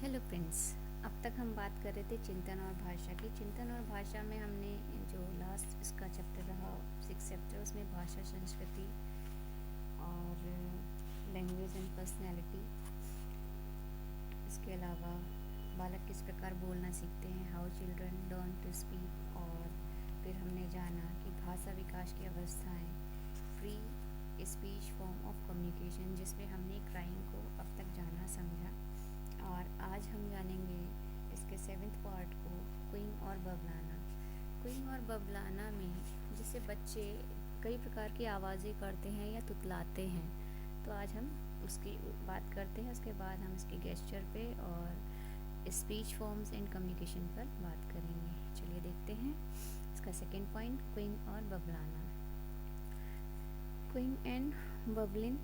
Hello friends. अब तक हम बात कर रहे थे चिंतन और भाषा की। चिंतन और भाषा में हमने जो लास्ट इसका चैप्टर रहा 6 चैप्टर, उसमें भाषा, संस्कृति और लैंग्वेज एंड पर्सनैलिटी, इसके अलावा बालक किस प्रकार बोलना सीखते हैं, how children learn to speak, और फिर हमने जाना कि भाषा विकास की अवस्थाएं, free speech form of communication, जिसमें हमने क्राइम को अब तक जाना समझा। और आज हम जानेंगे इसके 7th पार्ट को, क्विंग और बबलाना। क्विंग और बबलाना में जिससे बच्चे कई प्रकार की आवाज़ें करते हैं या तुतलाते हैं, तो आज हम उसकी बात करते हैं। उसके बाद हम इसके गेस्चर पे और स्पीच फॉर्म्स एंड कम्युनिकेशन पर बात करेंगे। चलिए देखते हैं इसका सेकेंड पॉइंट, क्विंग और बबलाना। क्विंग एंड बबलिन,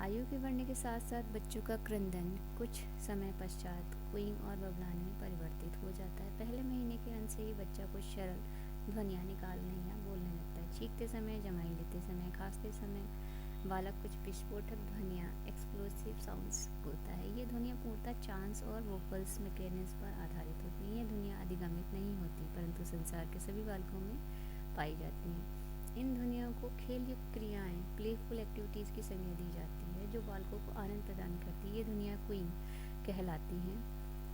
आयु के बढ़ने के साथ साथ बच्चों का क्रंदन कुछ समय पश्चात क्विंग और बबलाने में परिवर्तित हो जाता है। पहले महीने के अंत से ही बच्चा कुछ सरल ध्वनियाँ निकालने या बोलने लगता है। चीखते समय, जमाई लेते समय, खांसते समय बालक कुछ विस्फोटक ध्वनियाँ, एक्सप्लोसिव साउंड्स बोलता है। ये ध्वनियाँ पूर्णतः चांस और वोकल्स मैकेनिज्म पर आधारित होती हैं। ये ध्वनियाँ अधिगमित नहीं होती, परंतु संसार के सभी बालकों में पाई जाती हैं। इन ध्वनियों को खेल युक्त क्रियाएँ, प्लेफुल एक्टिविटीज़ की संज्ञा दी जाती है, जो बालकों को आनंद प्रदान करती है। ये ध्वनियाँ क्विंग कहलाती हैं।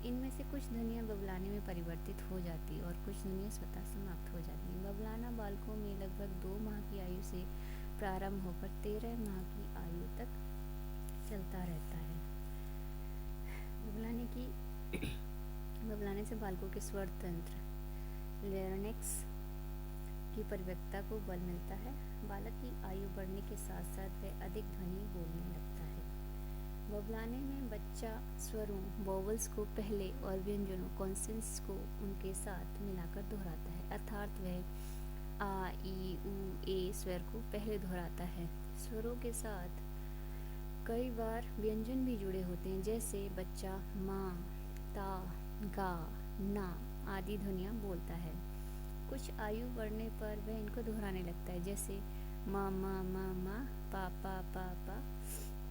इनमें से कुछ ध्वनियाँ बबलाने में परिवर्तित हो जाती और कुछ ध्वनियाँ स्वतः समाप्त हो जाती हैं। बबलाना बालकों में लगभग 2 माह की आयु से प्रारंभ होकर 13 माह की आयु तक चलता रहता है। बबलाने से बालकों के स्वर तंत्र, लेरनेक्स की परिपक्वता को बल मिलता है। बालक की आयु बढ़ने के साथ साथ वह अधिक ध्वनि बोलने लगता है। बबलाने में बच्चा स्वरों, वोवल्स को पहले और व्यंजनों, कॉन्सोनेंट्स को उनके साथ मिलाकर दोहराता है, अर्थात वह आ, ई, उ, ए स्वर को पहले दोहराता है। स्वरों के साथ कई बार व्यंजन भी जुड़े होते हैं, जैसे बच्चा माँ, ता, गा, ना आदि ध्वनियाँ बोलता है। कुछ आयु बढ़ने पर वह इनको दोहराने लगता है, जैसे मा मा मा मा, पा पा पा पा,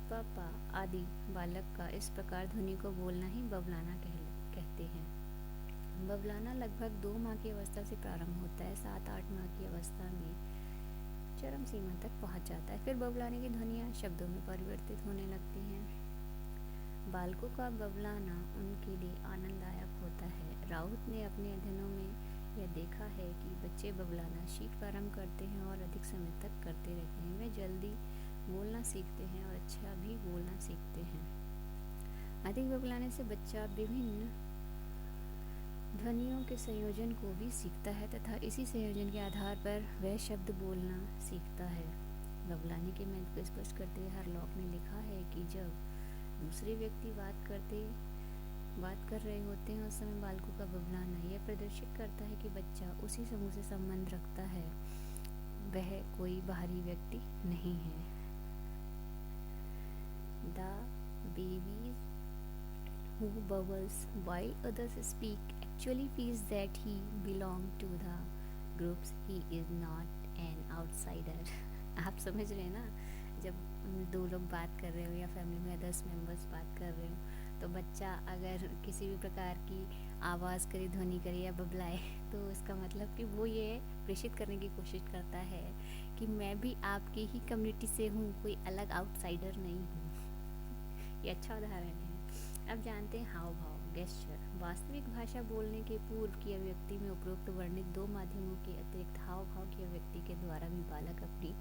पापा आदि। बालक का इस प्रकार ध्वनि को बोलना ही बबलाना कहते हैं। बबलाना लगभग 2 माह की अवस्था से प्रारंभ होता है। 7-8 माह की अवस्था में चरम सीमा तक पहुंच जाता है। फिर बबलाने की ध्वनियाँ शब्दों में परिवर्तित होने लगती हैं। बालकों का बबलाना उनके लिए आनंददायक होता है। राउत ने अपने अध्ययनों में यह देखा है कि बच्चे बबलाना शीघ्र प्रारंभ करते हैं और अधिक समय तक करते रहते हैं। वे जल्दी बोलना सीखते हैं और अच्छा भी बोलना सीखते हैं। अधिक बबलाने से बच्चा विभिन्न ध्वनियों के संयोजन को भी सीखता है तथा इसी संयोजन के आधार पर वह शब्द बोलना सीखता है। बबलाने के महत्व को स्पष्ट करते हुए हरलॉक ने लिखा है कि जब दूसरे व्यक्ति बात कर रहे होते हैं, उस समय बालकों का बबलाना यह प्रदर्शित करता है कि बच्चा उसी समूह से संबंध रखता है, वह कोई बाहरी व्यक्ति नहीं है। The babies who bubbles while others speak actually feels that he belongs to the groups, he is not an outsider. आप समझ रहे हैं ना, जब 2 लोग बात कर रहे हो या फैमिली में 10 मेंबर्स बात कर रहे हो, तो बच्चा अगर किसी भी प्रकार की आवाज़ करे, ध्वनि करे या बबलाए, तो इसका मतलब कि वो ये प्रेषित करने की कोशिश करता है कि मैं भी आपकी ही कम्युनिटी से हूँ, कोई अलग आउटसाइडर नहीं हूँ। ये अच्छा उदाहरण है। अब जानते हैं हाव भाव, गेस्चर। वास्तविक भाषा बोलने के पूर्व की अभिव्यक्ति में उपरोक्त वर्णित 2 माध्यमों के अतिरिक्त हाव भाव की अभिव्यक्ति के द्वारा भी बालक अपनी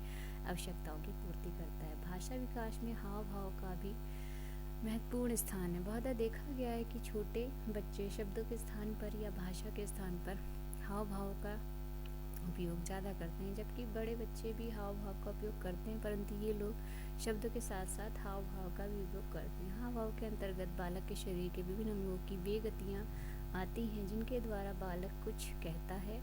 आवश्यकताओं की पूर्ति करता है। भाषा विकास में हाव भाव का भी महत्वपूर्ण स्थान है। बहुत देखा गया है कि छोटे बच्चे शब्दों के स्थान पर या भाषा के स्थान पर हाव भाव का उपयोग ज़्यादा करते हैं, जबकि बड़े बच्चे भी हाव भाव का उपयोग करते हैं, परंतु ये लोग शब्दों के साथ साथ हाव भाव का भी उपयोग करते हैं। हाव भाव के अंतर्गत बालक के शरीर के विभिन्न अंगों की वे गतियाँ आती हैं, जिनके द्वारा बालक कुछ कहता है,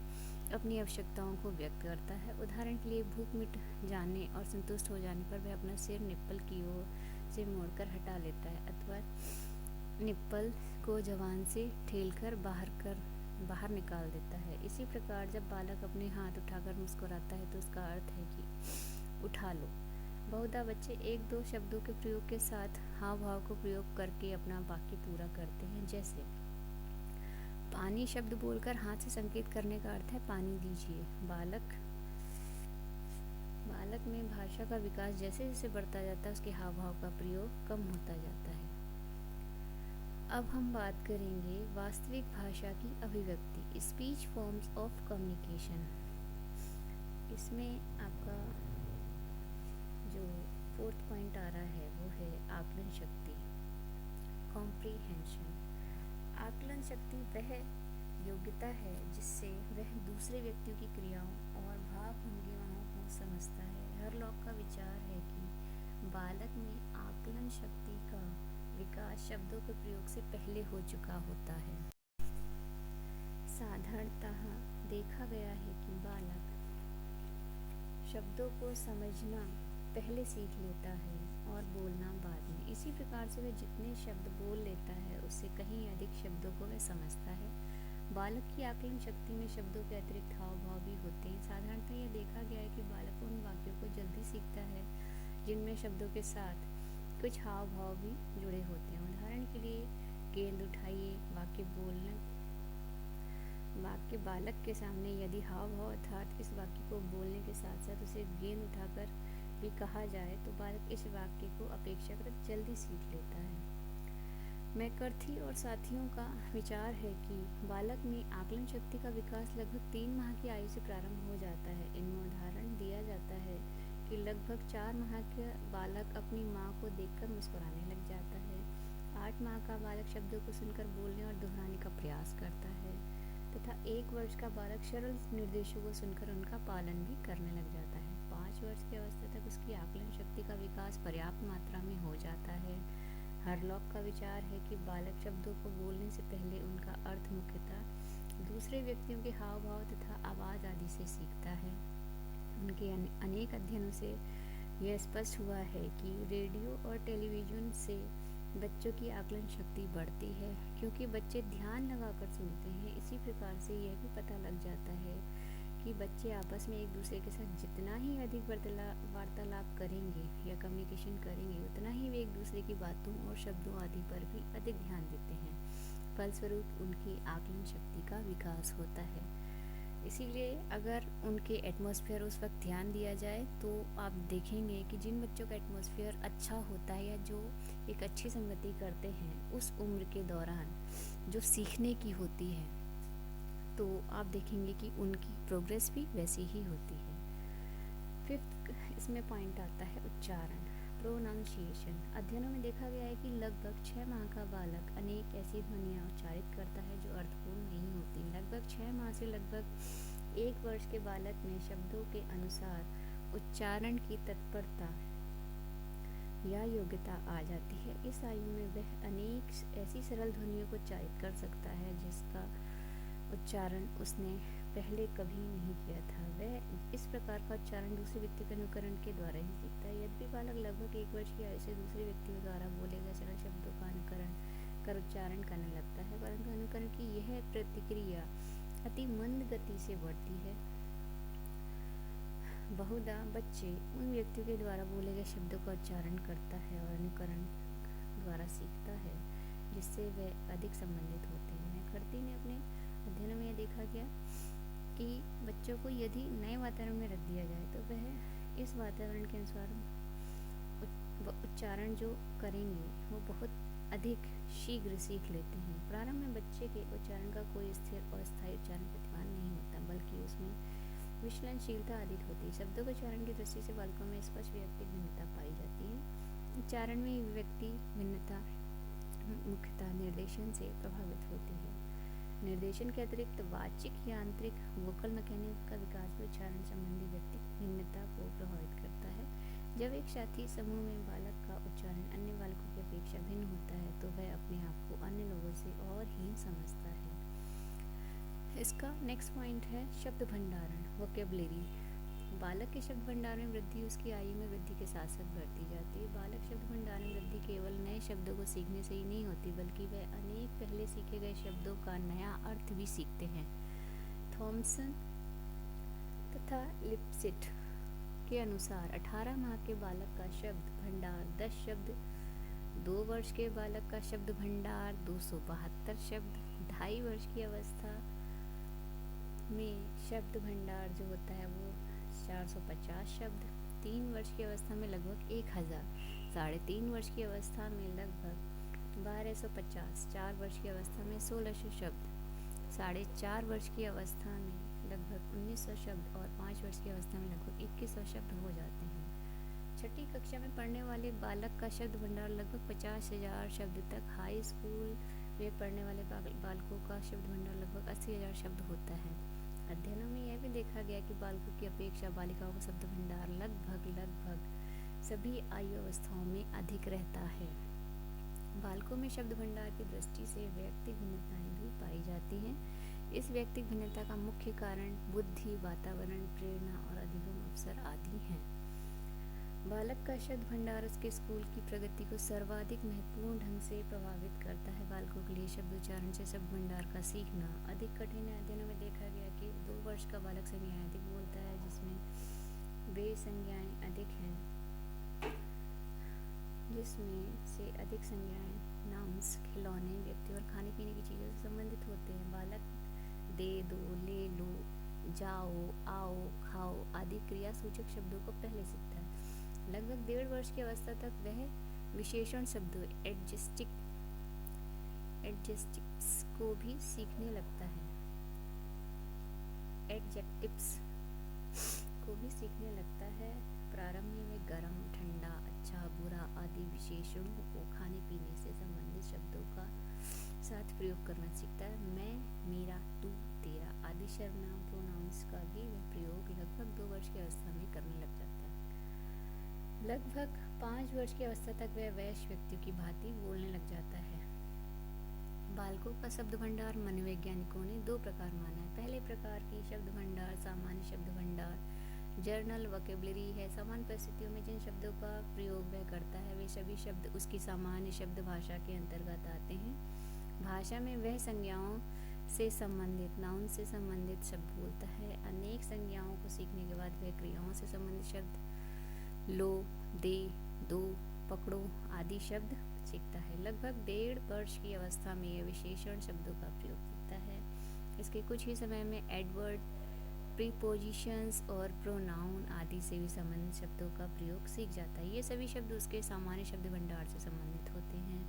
अपनी आवश्यकताओं को व्यक्त करता है। उदाहरण के लिए भूख मिट जाने और संतुष्ट हो जाने पर वह अपना सिर निप्पल की ओर से मोड़कर हटा लेता है, अथवा निप्पल को जबान से ठेलकर बाहर निकाल देता है। इसी प्रकार जब बालक अपने हाथ उठाकर मुस्कुराता है, तो उसका अर्थ है कि उठा लो। बहुधा बच्चे एक दो शब्दों के प्रयोग के साथ हाव भाव को प्रयोग करके अपना वाक्य पूरा करते हैं। जैसे पानी शब्द बोलकर हाथ से संकेत करने का अर्थ है पानी दीजिए। बालक में भाषा का विकास जैसे जैसे बढ़ता जाता है उसके हाव भाव का प्रयोग कम होता जाता है। अब हम बात करेंगे वास्तविक भाषा की अभिव्यक्ति, स्पीच फॉर्म्स ऑफ कम्युनिकेशन। इसमें आपका जो 4th पॉइंट आ रहा है वो है आकलन शक्ति, कॉम्प्रीहेंशन। आकलन शक्ति वह योग्यता है जिससे वह दूसरे व्यक्तियों की क्रियाओं और भाव भंगिमाओं को समझता है। हरलॉक का विचार है कि बालक में आकलन शक्ति का विकास शब्दों के प्रयोग से पहले हो चुका होता है। साधारणतः देखा गया है कि बालक शब्दों को समझना पहले सीख लेता है और बोलना बाद में। इसी प्रकार से वह जितने शब्द बोल लेता है उससे कहीं अधिक शब्दों को वह समझता है। बालक की आकलन शक्ति में शब्दों के अतिरिक्त हाव भाव भी होते हैं। साधारणतः यह देखा गया है कि बालक उन वाक्यों को जल्दी सीखता है जिनमें शब्दों के साथ कुछ हाव भाव भी जुड़े होते हैं। उदाहरण के लिए गेंद उठाइए वाक्य बालक के सामने यदि हाव भाव अर्थात इस वाक्य को बोलने के साथ साथ उसे गेंद उठाकर भी कहा जाए तो बालक इस वाक्य को अपेक्षाकृत जल्दी सीख लेता है। मैकर्थी और साथियों का विचार है कि बालक में आकलन शक्ति का विकास लगभग 3 माह की आयु से प्रारंभ हो जाता है। इनमें उदाहरण दिया जाता है कि लगभग 4 माह का बालक अपनी माँ को देखकर मुस्कुराने लग जाता है। 8 माह का बालक शब्दों को सुनकर बोलने और दोहराने का प्रयास करता है तथा 1 वर्ष का बालक सरल निर्देशों को सुनकर उनका पालन भी करने लग जाता है। 5 वर्ष की अवस्था तक उसकी आकलन शक्ति का विकास पर्याप्त मात्रा में हो जाता है। हरलॉक का विचार है कि बालक शब्दों को बोलने से पहले उनका अर्थ मुख्यतः दूसरे व्यक्तियों के हाव भाव तथा आवाज़ आदि से सीखता है। उनके अनेक अध्ययनों से यह स्पष्ट हुआ है कि रेडियो और टेलीविज़न से बच्चों की आकलन शक्ति बढ़ती है क्योंकि बच्चे ध्यान लगाकर सुनते हैं। इसी प्रकार से यह भी पता लग जाता है कि बच्चे आपस में एक दूसरे के साथ जितना ही अधिक वार्तालाप करेंगे या कम्युनिकेशन करेंगे उतना ही वे एक दूसरे की बातों और शब्दों आदि पर भी अधिक ध्यान देते हैं। फलस्वरूप उनकी आकलन शक्ति का विकास होता है। इसीलिए अगर उनके एटमॉस्फेयर उस वक्त ध्यान दिया जाए तो आप देखेंगे कि जिन बच्चों का एटमॉस्फेयर अच्छा होता है या जो एक अच्छी संगति करते हैं उस उम्र के दौरान जो सीखने की होती है तो आप देखेंगे कि उनकी प्रोग्रेस भी वैसी ही होती है। 5th इसमें पॉइंट आता है उच्चारण, प्रोनाउंसिएशन। अध्ययनों में देखा गया है कि लगभग 6 माह का बालक अनेक ऐसी ध्वनियाँ उच्चारित करता है जो अर्थपूर्ण नहीं होती। लगभग 6 माह से लगभग 1 वर्ष के बालक में शब्दों के अनुसार उच्चारण की तत्परता या योग्यता आ जाती है। इस आयु में वह अनेक ऐसी सरल ध्वनियों को उच्चारित कर सकता है जिसका उच्चारण उसने पहले कभी नहीं किया था। वह इस प्रकार का उच्चारण दूसरे व्यक्ति के अनुकरण के द्वारा ही सीखता है। यदि बालक लगभग 1 वर्ष की आयु से दूसरे व्यक्तियों द्वारा बोले गए सरल शब्दों का अनुकरण कर उच्चारण करने लगता है परंतु अनुकरण की यह प्रतिक्रिया अति मंद गति से बढ़ती है। बहुधा बच्चे उन व्यक्तियों के द्वारा बोले गए शब्दों का उच्चारण करता है और अनुकरण द्वारा सीखता है जिससे वे अधिक संबंधित होते हैं। मैकर्थी ने अपने अध्ययनों में यह देखा गया कि बच्चों को यदि नए वातावरण में रख दिया जाए तो वह इस वातावरण के अनुसार उच्चारण जो करेंगे वो बहुत अधिक शीघ्र सीख लेते हैं। प्रारंभ में बच्चे के उच्चारण का कोई स्थिर और स्थायी उच्चारण प्रतिमान नहीं होता बल्कि उसमें विचलनशीलता अधिक होती है। शब्दों के उच्चारण की दृष्टि से बालकों में स्पष्ट व्यक्तिगत भिन्नता पाई जाती है। उच्चारण में व्यक्ति भिन्नता मुख्यतः निर्देशन से प्रभावित होती है। निर्देशन के अतिरिक्त वाचिक यांत्रिक वोकल मैकेनिज्म का विकास भी उच्चारण संबंधी व्यक्ति भिन्नता को प्रभावित करता है। जब एक साथी समूह में बालक का उच्चारण अन्य बालकों की अपेक्षा भिन्न होता है तो वह अपने आप को अन्य लोगों से और हीन समझता है। इसका नेक्स्ट पॉइंट है शब्द भंडारण, वोकेबलरी। बालक के शब्द भंडार में वृद्धि उसकी आयु में वृद्धि के साथ साथ बढ़ती जाती है। बालक शब्द भंडार में वृद्धि केवल नए शब्दों को सीखने से ही नहीं होती बल्कि वह अनेक पहले सीखे गए शब्दों का नया अर्थ भी सीखते हैं। थॉमसन तथा लिप्सिट के अनुसार 18 माह के बालक का शब्द भंडार 10 शब्द, 2 वर्ष के बालक का शब्द भंडार 272 शब्द, 2.5 वर्ष की अवस्था में शब्द भंडार जो होता है वो 450 शब्द, 3 वर्ष की अवस्था में लगभग 1000, 3.5 वर्ष की अवस्था में लगभग 1250, 4 वर्ष की अवस्था में 1600 शब्द, 4.5 वर्ष की अवस्था में लगभग 1900 शब्द और 5 वर्ष की अवस्था में लगभग 2100 शब्द हो जाते हैं। छठी कक्षा में पढ़ने वाले बालक का शब्द भंडार लगभग 50,000 शब्द तक, हाई स्कूल में पढ़ने वाले बालकों का शब्द भंडार लगभग 80,000 शब्द होता है। अध्ययनों में यह भी देखा गया कि बालकों की अपेक्षा बालिकाओं का शब्द भंडार लगभग सभी आयु अवस्थाओं में अधिक रहता है। बालकों में शब्द भंडार की दृष्टि से व्यक्तिगत भिन्नताएं भी पाई जाती हैं। इस व्यक्तिगत भिन्नता का मुख्य कारण बुद्धि, वातावरण, प्रेरणा और अधिगम अवसर आदि हैं। बालक का शब्द भंडार उसके स्कूल की प्रगति को सर्वाधिक महत्वपूर्ण ढंग से प्रभावित करता है। बालकों के लिए शब्द उच्चारण से शब्द भंडार का सीखना अधिक कठिन है। अध्ययनों में देखा गया कि 2 वर्ष का बालक संज्ञाएं अधिक बोलता है, जिसमें वे संज्ञाएं अधिक हैं, जिसमें से अधिक संज्ञाएं नाउन्स, खिलौने, व्यक्ति और खाने पीने की चीज़ों से संबंधित होते हैं। बालक दे दो, ले लो, जाओ, आओ, खाओ आदि क्रियासूचक शब्दों को पहले सीखता है। लगभग 1.5 वर्ष की अवस्था तक वह विशेषण शब्दों एडजेक्टिव्स को भी सीखने लगता है। एडजेक्टिव्स को भी सीखने लगता है। प्रारंभ में वह गर्म, ठंडा, अच्छा, बुरा आदि विशेषणों को खाने पीने से संबंधित शब्दों का साथ प्रयोग करना सीखता है। मैं, मेरा, तू, तेरा आदि सर्वनाम प्रोनाउंस का भी वह प्रयोग लगभग 2 वर्ष की अवस्था में करने लग जाता है। लगभग 5 वर्ष की अवस्था तक वह वयस्क व्यक्तियों की भांति बोलने लग जाता है। बालकों का शब्द भंडार मनोवैज्ञानिकों ने 2 प्रकार माना है। पहले प्रकार की शब्द भंडार सामान्य शब्द भंडार जर्नल वोकैबुलरी है। सामान्य परिस्थितियों में जिन शब्दों का प्रयोग वह करता है वे सभी शब्द उसकी सामान्य शब्द भाषा के अंतर्गत आते हैं। भाषा में वह संज्ञाओं से संबंधित, नाउन से संबंधित शब्द बोलता है। अनेक संज्ञाओं को सीखने के बाद वह क्रियाओं से संबंधित शब्द लो, दे, दो, पकड़ो आदि शब्द सीखता है। लगभग 1.5 वर्ष की अवस्था में यह विशेषण शब्दों का प्रयोग सीखता है। इसके कुछ ही समय में एडवर्ड, प्रीपोजिशंस और प्रोनाउन आदि से भी संबंधित शब्दों का प्रयोग सीख जाता है। ये सभी शब्द उसके सामान्य शब्द भंडार से संबंधित होते हैं।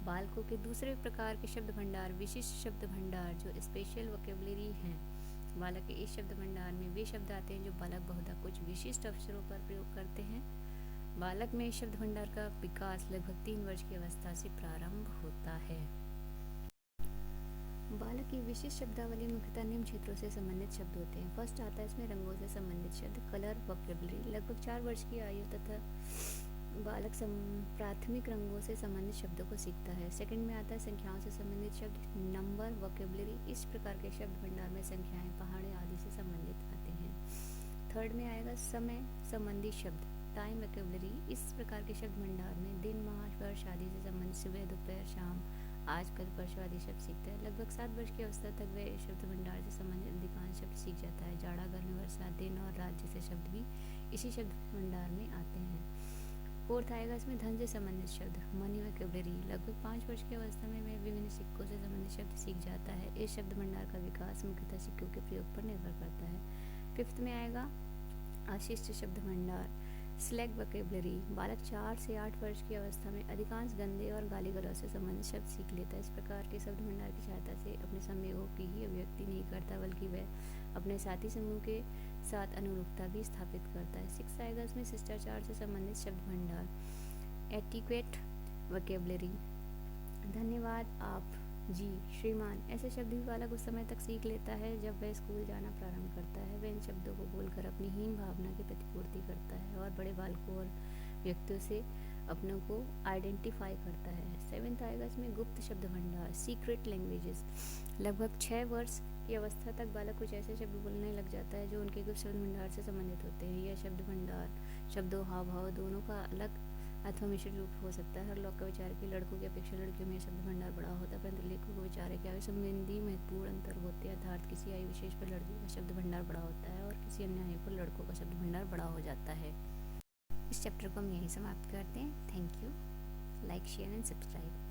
बालकों के दूसरे प्रकार के शब्द भंडार विशिष्ट शब्द भंडार जो स्पेशल वोकैबुलरी हैं। बालक के इस शब्द भंडार में वे शब्द आते हैं जो बालक बहुधा कुछ विशिष्ट अवसरों पर प्रयोग करते हैं। बालक में इस शब्द भंडार का विकास लगभग 3 वर्ष की अवस्था से प्रारंभ होता है। बालक की विशिष्ट शब्दावली मुख्यतः निम्न क्षेत्रों से संबंधित शब्द होते हैं। फर्स्ट आता है इसमें रंगों से संबंधित शब्द, कलर वोकैबुलरी। लगभग 4 वर्ष की आयु तथा बालक प्राथमिक रंगों से संबंधित शब्दों को सीखता है। सेकंड में आता है संख्याओं से संबंधित शब्द, नंबर वोकैबुलरी। इस प्रकार के शब्द भंडार में संख्याएं, पहाड़े आदि से संबंधित आते हैं। थर्ड में आएगा समय संबंधी शब्द, टाइम वोकैबुलरी। इस प्रकार के शब्द भंडार में दिन, माह, वर्ष आदि से संबंधित सुबह, दोपहर, शाम, आज, कल, परसों आदि शब्द सीखता है। लगभग 7 वर्ष की अवस्था तक वह शब्द भंडार से संबंधित अधिकांश शब्द सीख जाता है। जाड़ा, गर्मी, वर्षा, दिन और रात जैसे शब्द भी इसी शब्द भंडार में आते हैं। फोर्थ आएगा इसमें धन से संबंधित शब्द, मनी वोकैबुलरी। लगभग 5 वर्ष की अवस्था में वह विभिन्न सिक्कों से संबंधित शब्द सीख जाता है। इस शब्द भंडार का विकास मुख्यतः सिक्कों के प्रयोग पर निर्भर करता है। फिफ्थ में आएगा अशिष्ट शब्द भंडार, स्लैग वोकैबुलरी। बालक 4 से 8 वर्ष की अवस्था में अधिकांश गंदे और गाली गलौज से संबंधित शब्द सीख लेता है। इस प्रकार के शब्द भंडार की सहायता से अपने संवेगों की ही अभिव्यक्ति नहीं करता बल्कि वह अपने साथी समूह के साथ अनुरूपता भी स्थापित करता है। 6 आएगा इसमें शिष्टाचार से संबंधित शब्द भंडार, एटिक्वेट वोकैबुलरी। धन्यवाद, आप, जी, श्रीमान ऐसे शब्द भी बालक उस समय तक सीख लेता है जब वह स्कूल जाना प्रारंभ करता है। वह इन शब्दों को बोलकर अपनी हीन भावना की प्रतिपूर्ति करता है और बड़े बालकों और व्यक्तियों से अपनों को आइडेंटिफाई करता है। 7th आएगा इसमें गुप्त शब्द भंडार, सीक्रेट लैंग्वेजेस। लगभग 6 वर्ष की अवस्था तक बालक कुछ ऐसे शब्द बोलने लग जाता है जो उनके गुप्त शब्द भंडार से संबंधित होते हैं। यह शब्द भंडार शब्दों, हाव भाव दोनों का अलग अथवा मिश्र रूप हो सकता है। हर लोक का विचार है कि लड़कों की अपेक्षा लड़कियों में शब्द भंडार बड़ा होता है, परंतु लेखकों का विचार है कि आयु संबंधी महत्वपूर्ण अंतर होते हैं, अर्थात किसी आयु विशेष पर लड़कियों का शब्द भंडार बड़ा होता है और किसी अन्य आयु पर लड़कों का शब्द भंडार बड़ा हो जाता है। इस चैप्टर को हम यहीं समाप्त करते हैं। Thank you. Like, share and subscribe.